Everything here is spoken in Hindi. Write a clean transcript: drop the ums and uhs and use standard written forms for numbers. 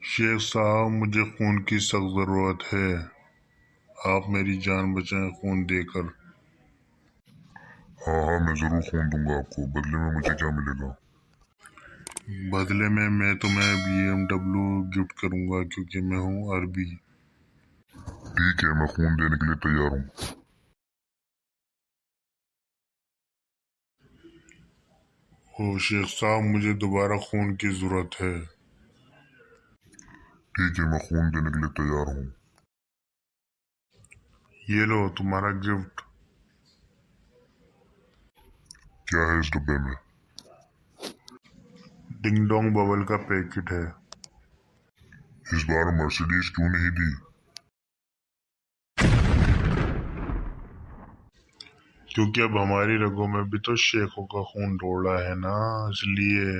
शेख साहब, मुझे खून की सख्त ज़रूरत है। आप मेरी जान बचाएं खून देकर। हाँ हाँ, मैं ज़रूर खून दूंगा आपको। बदले में मुझे क्या मिलेगा? बदले में मैं तुम्हें BMW गिफ्ट करूंगा क्योंकि मैं हूँ अरबी। ठीक है, मैं खून देने के लिए तैयार हूँ। ओ शेख साहब, मुझे दोबारा खून की ज़रूरत है। ठीक है, मैं खून देने के लिए तैयार हूँ। ये लो तुम्हारा गिफ्ट। क्या है इस डब्बे में? डिंग डोंग बबल का पैकेट है। इस बार मर्सिडीज क्यों नहीं दी? क्योंकि अब हमारी रगों में भी तो शेखों का खून दौड़ रहा है ना, इसलिए।